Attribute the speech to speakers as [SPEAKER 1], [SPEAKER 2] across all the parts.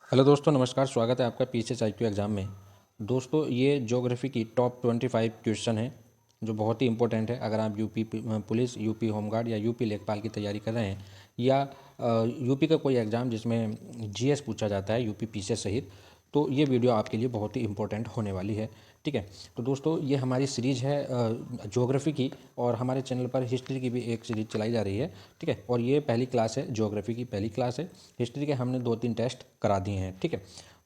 [SPEAKER 1] Hello दोस्तों, नमस्कार। स्वागत है आपका पीएचएस आईक्यू एग्ज़ाम में। दोस्तों, ये ज्योग्राफी की टॉप 25 क्वेश्चन है जो बहुत ही इंपॉर्टेंट है। अगर आप यूपी पुलिस, यूपी होमगार्ड या यूपी लेखपाल की तैयारी कर रहे हैं या यूपी का कोई एग्ज़ाम जिसमें जीएस पूछा जाता है यूपी पीसीएस सहित, तो ये वीडियो आपके लिए बहुत ही इंपॉर्टेंट होने वाली है। ठीक है, तो दोस्तों ये हमारी सीरीज़ है ज्योग्राफी की, और हमारे चैनल पर हिस्ट्री की भी एक सीरीज़ चलाई जा रही है। ठीक है, और ये पहली क्लास है, ज्योग्राफी की पहली क्लास है। हिस्ट्री के हमने 2-3 टेस्ट करा दिए हैं। ठीक है,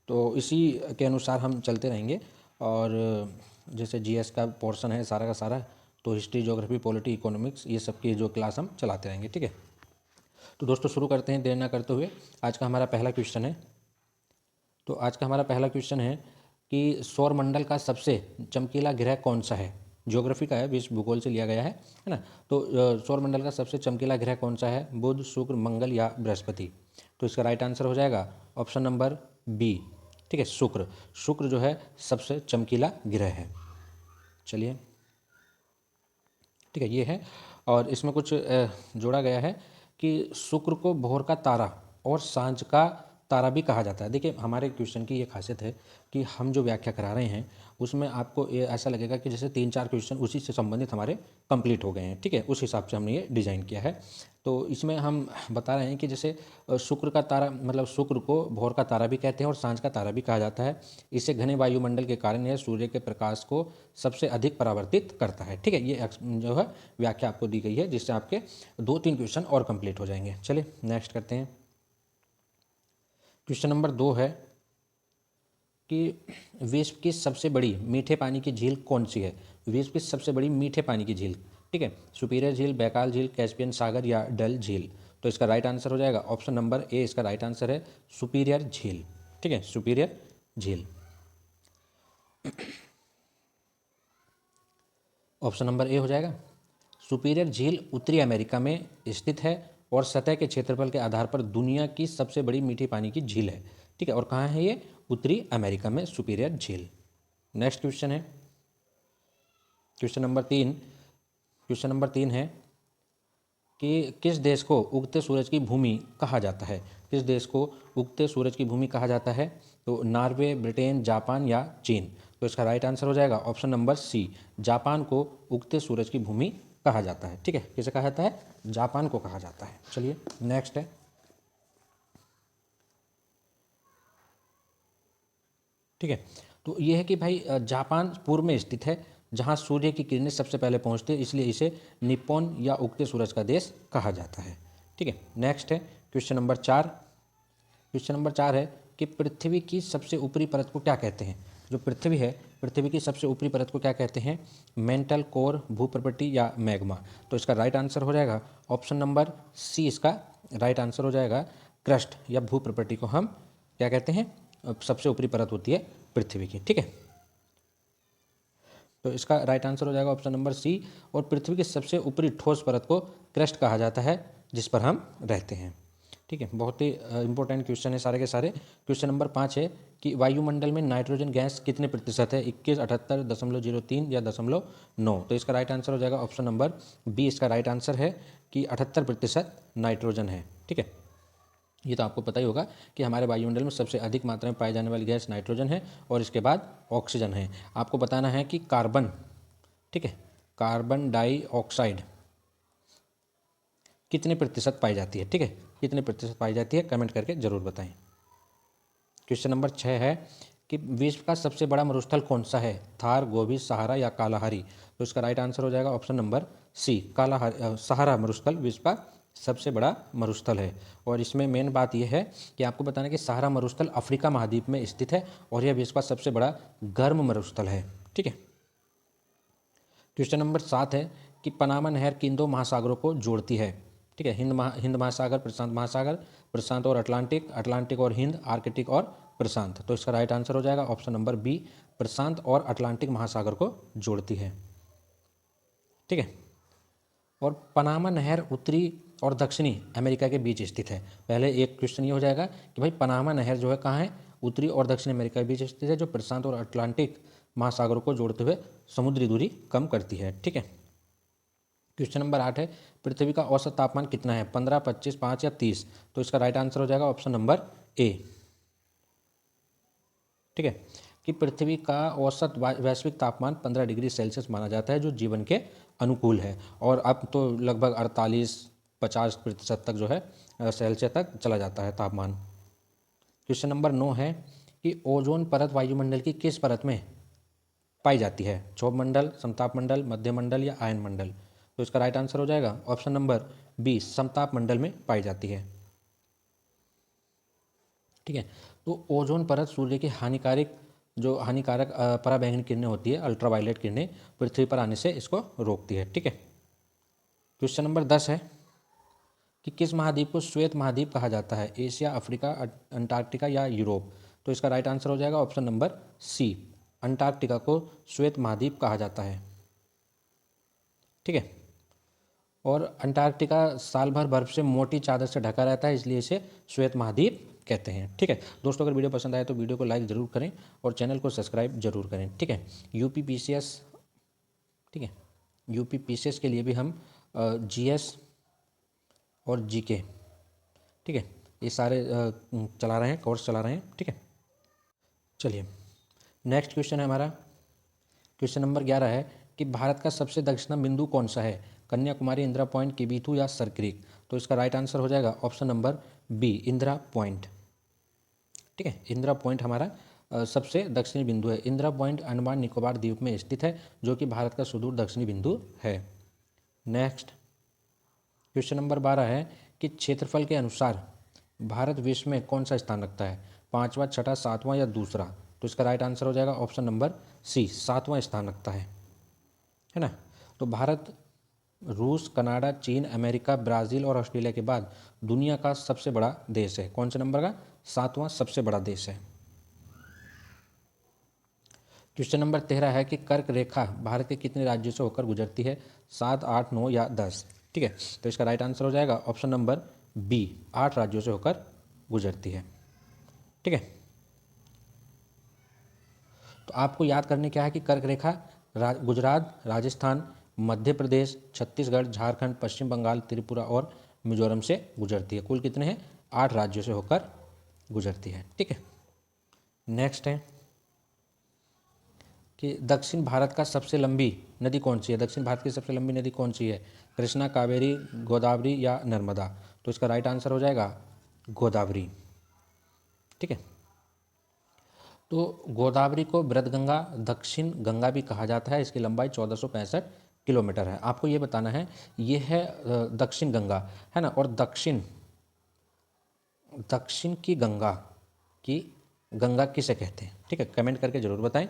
[SPEAKER 1] तो इसी के अनुसार हम चलते रहेंगे। और जैसे जीएस का पोर्शन है सारा का सारा, तो हिस्ट्री, ज्योग्राफी, पॉलिटी, इकोनॉमिक्स, ये सब की जो क्लास हम चलाते रहेंगे। ठीक है, तो दोस्तों शुरू करते हैं देर ना करते हुए। आज का हमारा पहला क्वेश्चन है। तो आज का हमारा पहला क्वेश्चन है कि सौरमंडल का सबसे चमकीला ग्रह कौन सा है। ज्योग्राफी का है, विश्व भूगोल से लिया गया है ना। तो सौरमंडल का सबसे चमकीला ग्रह कौन सा है, बुध, शुक्र, मंगल या बृहस्पति। तो इसका राइट आंसर हो जाएगा ऑप्शन नंबर बी। ठीक है, शुक्र। शुक्र जो है सबसे चमकीला ग्रह है। चलिए, ठीक है, ये है। और इसमें कुछ जोड़ा गया है कि शुक्र को भोर का तारा और सांझ का तारा भी कहा जाता है। देखिए, हमारे क्वेश्चन की ये खासियत है कि हम जो व्याख्या करा रहे हैं उसमें आपको ये ऐसा लगेगा कि जैसे 3-4 क्वेश्चन उसी से संबंधित हमारे कंप्लीट हो गए हैं। ठीक है, उस हिसाब से हमने ये डिज़ाइन किया है। तो इसमें हम बता रहे हैं कि जैसे शुक्र का तारा, मतलब शुक्र को भोर का तारा भी कहते हैं और सांझ का तारा भी कहा जाता है। इसे घने वायुमंडल के कारण यह सूर्य के प्रकाश को सबसे अधिक परावर्तित करता है। ठीक है, ये जो है व्याख्या आपको दी गई है, जिससे आपके 2-3 क्वेश्चन और कंप्लीट हो जाएंगे। चलिए नेक्स्ट करते हैं। क्वेश्चन नंबर 2 है कि विश्व की सबसे बड़ी मीठे पानी की झील कौन सी है। विश्व की सबसे बड़ी मीठे पानी की झील। ठीक है, सुपीरियर झील, बैकाल झील, कैस्पियन सागर या डल झील। तो इसका राइट आंसर हो जाएगा ऑप्शन नंबर ए। इसका राइट आंसर है सुपीरियर झील। ठीक है, सुपीरियर झील। ऑप्शन नंबर ए हो जाएगा। सुपीरियर झील उत्तरी अमेरिका में स्थित है और सतह के क्षेत्रफल के आधार पर दुनिया की सबसे बड़ी मीठे पानी की झील है। ठीक है, और कहाँ है ये, उत्तरी अमेरिका में सुपीरियर झील। नेक्स्ट क्वेश्चन है क्वेश्चन नंबर 3। क्वेश्चन नंबर 3 है कि किस देश को उगते सूरज की भूमि कहा जाता है। किस देश को उगते सूरज की भूमि कहा जाता है। तो नॉर्वे, ब्रिटेन, जापान या चीन। तो इसका राइट आंसर हो जाएगा ऑप्शन नंबर सी। जापान को उगते सूरज की भूमि कहा जाता है। ठीक है, किसे कहा जाता है, जापान को कहा जाता है। चलिए नेक्स्ट है। ठीक है, तो ये है कि भाई जापान पूर्व में स्थित है जहाँ सूर्य की किरणें सबसे पहले पहुँचती है, इसलिए इसे निप्पॉन या उगते सूरज का देश कहा जाता है। ठीक है, नेक्स्ट है क्वेश्चन नंबर 4। क्वेश्चन नंबर 4 है कि पृथ्वी की सबसे ऊपरी परत को क्या कहते हैं। जो पृथ्वी है, पृथ्वी की सबसे ऊपरी परत को क्या कहते हैं, मेंटल कोर, भूप्रपट्टी या मैग्मा। तो इसका राइट आंसर हो जाएगा ऑप्शन नंबर सी। इसका राइट आंसर हो जाएगा क्रस्ट या भूप्रपट्टी को हम क्या कहते हैं, सबसे ऊपरी परत होती है पृथ्वी की। ठीक है, तो इसका राइट आंसर हो जाएगा ऑप्शन नंबर सी। और पृथ्वी की सबसे ऊपरी ठोस परत को क्रस्ट कहा जाता है, जिस पर हम रहते हैं। ठीक है, बहुत ही इंपॉर्टेंट क्वेश्चन है सारे के सारे। क्वेश्चन नंबर 5 है कि वायुमंडल में नाइट्रोजन गैस कितने प्रतिशत है, 21, 78, 0.03 या 0.9। तो इसका राइट आंसर हो जाएगा ऑप्शन नंबर बी। इसका राइट आंसर है कि 78% नाइट्रोजन है। ठीक है, ये तो आपको पता ही होगा कि हमारे वायुमंडल में सबसे अधिक मात्रा में पाई जाने वाली गैस नाइट्रोजन है और इसके बाद ऑक्सीजन है। आपको बताना है कि कार्बन, ठीक है, कार्बन डाइऑक्साइड कितने प्रतिशत पाई जाती है। ठीक है, कितने प्रतिशत पाई जाती है, कमेंट करके जरूर बताएं। क्वेश्चन नंबर 6 है कि विश्व का सबसे बड़ा मरुस्थल कौन सा है, थार, गोबी, सहारा या कालाहारी। तो इसका राइट आंसर हो जाएगा ऑप्शन नंबर सी, कालाहारी। सहारा मरुस्थल विश्व का सबसे बड़ा मरुस्थल है। और इसमें मेन बात यह है कि आपको बताना है कि सहारा मरुस्थल अफ्रीका महाद्वीप में स्थित है और यह विश्व का सबसे बड़ा गर्म मरुस्थल है। ठीक है, क्वेश्चन नंबर 7 है कि पनामा नहर किन दो महासागरों को जोड़ती है। ठीक है, हिंद महासागर, प्रशांत महासागर, प्रशांत और अटलांटिक, अटलांटिक और हिंद, आर्कटिक और प्रशांत। तो इसका राइट आंसर हो जाएगा ऑप्शन नंबर बी, प्रशांत और अटलांटिक महासागर को जोड़ती है। ठीक है, और पनामा नहर उत्तरी और दक्षिणी अमेरिका के बीच स्थित है। पहले एक क्वेश्चन ये हो जाएगा कि भाई पनामा नहर जो है कहाँ है, उत्तरी और दक्षिण अमेरिका के बीच स्थित है, जो प्रशांत और अटलांटिक महासागरों को जोड़ते हुए समुद्री दूरी कम करती है। ठीक है, क्वेश्चन नंबर 8 है पृथ्वी का औसत तापमान कितना है, 15, 25, 5 या 30। तो इसका राइट आंसर हो जाएगा ऑप्शन नंबर ए। ठीक है, कि पृथ्वी का औसत वैश्विक तापमान 15 डिग्री सेल्सियस माना जाता है, जो जीवन के अनुकूल है। और अब तो लगभग 48-50% तक जो है सेल्सियस तक चला जाता है तापमान। क्वेश्चन नंबर 9 है कि ओजोन परत वायुमंडल की किस परत में पाई जाती है? क्षोभ मंडल, समताप मंडल, मध्य मंडल या आयन मंडल? तो इसका राइट आंसर हो जाएगा ऑप्शन नंबर बी, समताप मंडल में पाई जाती है। ठीक है, तो ओजोन परत सूर्य की हानिकारक पराबैंगनी किरणें होती है, अल्ट्रावायलेट किरणें, पृथ्वी पर आने से इसको रोकती है। ठीक है, क्वेश्चन नंबर 10 है कि किस महाद्वीप को श्वेत महाद्वीप कहा जाता है? एशिया, अफ्रीका, अंटार्कटिका या यूरोप? तो इसका राइट आंसर हो जाएगा ऑप्शन नंबर सी, अंटार्कटिका को श्वेत महाद्वीप कहा जाता है। ठीक है, और अंटार्कटिका साल भर बर्फ से मोटी चादर से ढका रहता है, इसलिए इसे श्वेत महाद्वीप कहते हैं। ठीक है दोस्तों, अगर वीडियो पसंद आए तो वीडियो को लाइक ज़रूर करें और चैनल को सब्सक्राइब जरूर करें। ठीक है, यूपी पीसीएस, ठीक है, यूपी पीसीएस के लिए भी हम जीएस और जीके, ठीक है, ये सारे चला रहे हैं, कोर्स चला रहे हैं। ठीक है, चलिए नेक्स्ट क्वेश्चन है हमारा, क्वेश्चन नंबर 11 है कि भारत का सबसे दक्षिणतम बिंदु कौन सा है? कन्याकुमारी, इंदिरा पॉइंट, किबीथू या सरक्रीक? तो इसका राइट आंसर हो जाएगा option number B, Indira Point. ठीक है, इंदिरा पॉइंट हमारा सबसे दक्षिणी बिंदु है। इंदिरा पॉइंट अंडमान निकोबार द्वीप में स्थित है, जो कि भारत का सुदूर दक्षिणी बिंदु है। नेक्स्ट क्वेश्चन नंबर 12 है कि क्षेत्रफल के अनुसार भारत विश्व में कौन सा स्थान रखता है? 5वां, छठा, 7वां या दूसरा? तो इसका राइट आंसर हो जाएगा ऑप्शन नंबर सी, 7वां स्थान रखता है ना। तो भारत रूस, कनाडा, चीन, अमेरिका, ब्राज़ील और ऑस्ट्रेलिया के बाद दुनिया का सबसे बड़ा देश है। कौन से नंबर का? 7वां सबसे बड़ा देश है। क्वेश्चन नंबर 13 है कि कर्क रेखा भारत के कितने राज्यों से होकर गुजरती है? 7, 8, 9 या 10? ठीक है, तो इसका राइट आंसर हो जाएगा ऑप्शन नंबर बी, 8 राज्यों से होकर गुजरती है। ठीक है, तो आपको याद करने क्या है कि कर्क रेखा गुजरात, राजस्थान, मध्य प्रदेश, छत्तीसगढ़, झारखंड, पश्चिम बंगाल, त्रिपुरा और मिजोरम से गुजरती है। कुल कितने हैं? 8 राज्यों से होकर गुजरती है। ठीक है, नेक्स्ट है कि दक्षिण भारत का सबसे लंबी नदी कौन सी है? दक्षिण भारत की सबसे लंबी नदी कौन सी है? कृष्णा, कावेरी, गोदावरी या नर्मदा? तो इसका राइट आंसर हो जाएगा गोदावरी। ठीक है, तो गोदावरी को बृहदगंगा, दक्षिण गंगा भी कहा जाता है। इसकी लंबाई 1465 किलोमीटर है। आपको ये बताना है, ये है दक्षिण गंगा, है ना। और दक्षिण की गंगा किसे कहते हैं? ठीक है, कमेंट करके जरूर बताएं।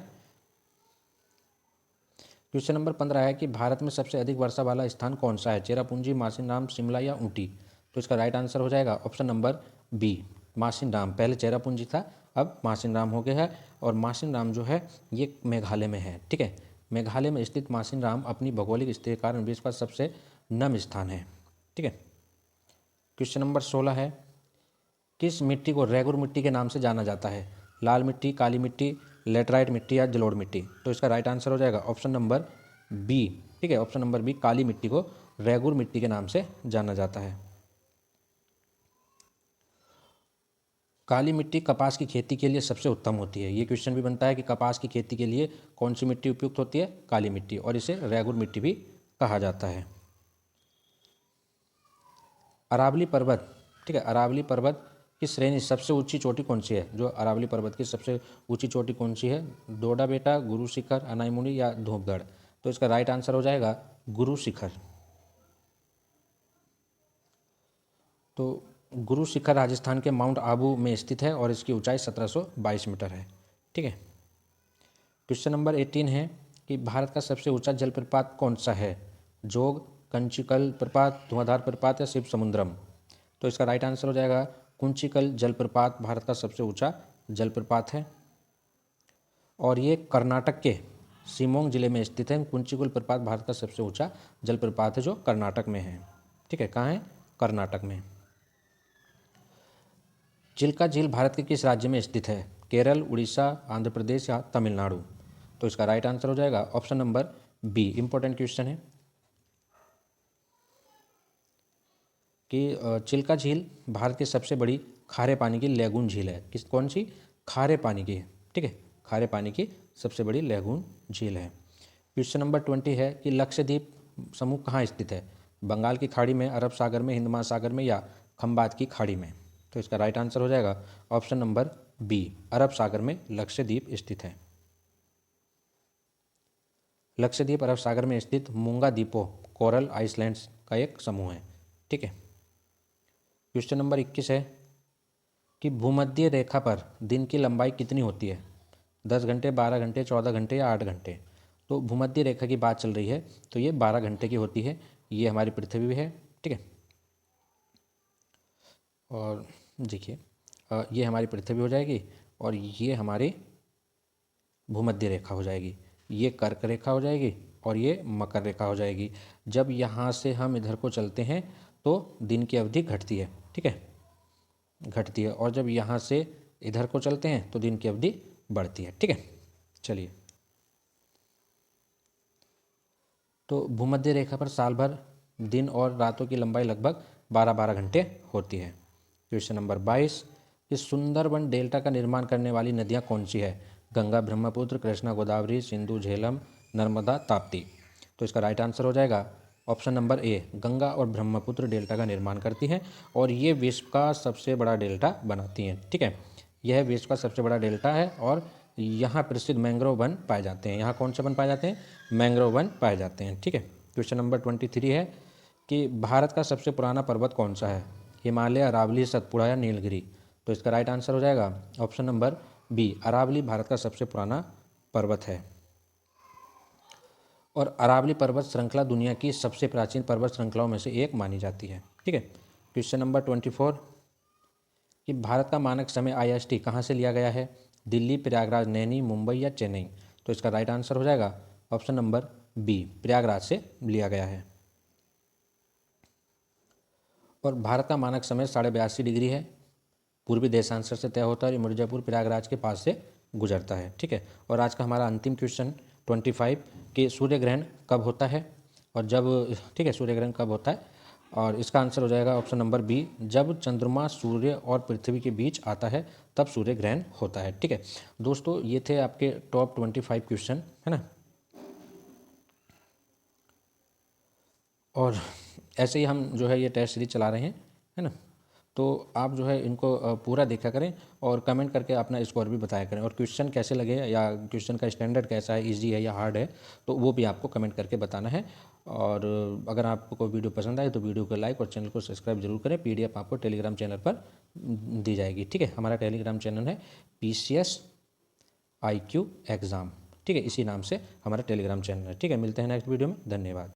[SPEAKER 1] क्वेश्चन नंबर 15 है कि भारत में सबसे अधिक वर्षा वाला स्थान कौन सा है? चेरापूंजी, मासिनराम, शिमला या ऊटी? तो इसका राइट आंसर हो जाएगा ऑप्शन नंबर बी, मासिनराम। पहले चेरापूंजी था, अब मासिनराम हो गया है। और मासिनराम जो है ये मेघालय में है। ठीक है, मेघालय में स्थित मासिनराम अपनी भौगोलिक स्थिति के कारण विश्व का सबसे नम स्थान है। ठीक है, क्वेश्चन नंबर 16 है, किस मिट्टी को रेगुर मिट्टी के नाम से जाना जाता है? लाल मिट्टी, काली मिट्टी, लेटराइट मिट्टी या जलोढ़ मिट्टी? तो इसका राइट आंसर हो जाएगा ऑप्शन नंबर बी। ठीक है, ऑप्शन नंबर बी, काली मिट्टी को रेगुर मिट्टी के नाम से जाना जाता है। काली मिट्टी कपास की खेती के लिए सबसे उत्तम होती है। ये क्वेश्चन भी बनता है कि कपास की खेती के लिए कौन सी मिट्टी उपयुक्त होती है? काली मिट्टी, और इसे रेगुर मिट्टी भी कहा जाता है। अरावली पर्वत, ठीक है, अरावली पर्वत की श्रेणी सबसे ऊंची चोटी कौन सी है? जो अरावली पर्वत की सबसे ऊंची चोटी कौन सी है? डोडा बेटा, गुरु शिखर, अनाईमुनी या धूपगढ़? तो इसका राइट आंसर हो जाएगा गुरु शिखर। तो गुरु शिखर राजस्थान के माउंट आबू में स्थित है और इसकी ऊंचाई 1722 मीटर है। ठीक है, क्वेश्चन नंबर 18 है कि भारत का सबसे ऊंचा जलप्रपात कौन सा है? जोग, कंचिकल प्रपात, धुआंधार प्रपात या शिव समुद्रम? तो इसका राइट आंसर हो जाएगा कुंचिकल जलप्रपात भारत का सबसे ऊंचा जलप्रपात है। और ये कर्नाटक के शिमोग जिले में स्थित है। कुंचिकुल प्रपात भारत का सबसे ऊंचा जलप्रपात है, जो कर्नाटक में है। ठीक है, कहाँ है? कर्नाटक में। चिल्का झील भारत के किस राज्य में स्थित है? केरल, उड़ीसा, आंध्र प्रदेश या तमिलनाडु? तो इसका राइट आंसर हो जाएगा option number B. Important question है कि चिल्का झील भारत की सबसे बड़ी खारे पानी की लेगून झील है। कौन सी? खारे पानी की ठीक है, खारे पानी की सबसे बड़ी लैगून झील है। क्वेश्चन नंबर 20 है कि लक्षद्वीप समूह कहाँ स्थित है? बंगाल की खाड़ी में, अरब सागर में, हिंद महासागर में या खंबात की खाड़ी में? तो इसका राइट आंसर हो जाएगा ऑप्शन नंबर बी, अरब सागर में लक्षद्वीप स्थित है। लक्षद्वीप अरब सागर में स्थित मूंगा द्वीपों, कोरल आइसलैंड्स का एक समूह है। ठीक है। क्वेश्चन नंबर 21 है कि भूमध्य रेखा पर दिन की लंबाई कितनी होती है? 10 घंटे, 12 घंटे, 14 घंटे या 8 घंटे? तो भूमध्य रेखा की बात चल रही है तो ये 12 घंटे की होती है। ये हमारी पृथ्वी है। ठीक है, और देखिए ये हमारी पृथ्वी हो जाएगी और ये हमारी भूमध्य रेखा हो जाएगी, ये कर्क रेखा हो जाएगी और ये मकर रेखा हो जाएगी। जब यहाँ से हम इधर को चलते हैं तो दिन की अवधि घटती है। ठीक है, घटती है, और जब यहाँ से इधर को चलते हैं तो दिन की अवधि बढ़ती है। ठीक है, चलिए, तो भूमध्य रेखा पर साल भर दिन और रातों की लंबाई लगभग 12-12 घंटे होती है। क्वेश्चन नंबर 22, इस सुंदरबन डेल्टा का निर्माण करने वाली नदियाँ कौन सी है? गंगा, ब्रह्मपुत्र, कृष्णा, गोदावरी, सिंधु, झेलम, नर्मदा, ताप्ती? तो इसका राइट आंसर हो जाएगा ऑप्शन नंबर ए, गंगा और ब्रह्मपुत्र डेल्टा का निर्माण करती हैं और ये विश्व का सबसे बड़ा डेल्टा बनाती हैं। ठीक है, यह विश्व का सबसे बड़ा डेल्टा है और यहाँ प्रसिद्ध मैंग्रोव वन पाए जाते हैं। यहाँ कौन से वन पाए जाते हैं? मैंग्रोव वन पाए जाते हैं। ठीक है। क्वेश्चन नंबर 23 है कि भारत का सबसे पुराना पर्वत कौन सा है? हिमालय, अरावली, सतपुड़ा या नीलगिरी? तो इसका राइट आंसर हो जाएगा option number B, Aravalli Bharat का सबसे पुराना पर्वत है। और अरावली पर्वत श्रृंखला दुनिया की सबसे प्राचीन पर्वत श्रृंखलाओं में से एक मानी जाती है। ठीक है। क्वेश्चन नंबर 24 कि भारत का मानक समय IST कहाँ से लिया गया है? दिल्ली, प्रयागराज, नैनी, मुंबई या चेन्नई? तो इसका राइट आंसर हो जाएगा ऑप्शन नंबर बी, प्रयागराज से लिया गया है। और भारत का मानक समय 82.5 डिग्री है, पूर्वी देशांतर से तय होता है और मिर्जापुर प्रयागराज के पास से गुजरता है। ठीक है। और आज का हमारा अंतिम क्वेश्चन 25 कि सूर्य ग्रहण कब होता है और जब, ठीक है, सूर्य ग्रहण कब होता है? और इसका आंसर हो जाएगा ऑप्शन नंबर बी, जब चंद्रमा सूर्य और पृथ्वी के बीच आता है तब सूर्य ग्रहण होता है। ठीक है दोस्तों, ये थे आपके टॉप 25 क्वेश्चन, है ना। और ऐसे ही हम जो है ये टेस्ट सीरीज चला रहे हैं, है ना। तो आप जो है इनको पूरा देखा करें और कमेंट करके अपना स्कोर भी बताया करें, और क्वेश्चन कैसे लगे या क्वेश्चन का स्टैंडर्ड कैसा है, इजी है या हार्ड है, तो वो भी आपको कमेंट करके बताना है। और अगर आपको वीडियो पसंद आए तो वीडियो को लाइक और चैनल को सब्सक्राइब जरूर करें। PDF आपको टेलीग्राम चैनल पर दी जाएगी। ठीक है, हमारा टेलीग्राम चैनल है PCS IQ एग्ज़ाम। ठीक है, इसी नाम से हमारा टेलीग्राम चैनल है। ठीक है, मिलते हैं नेक्स्ट वीडियो में। धन्यवाद।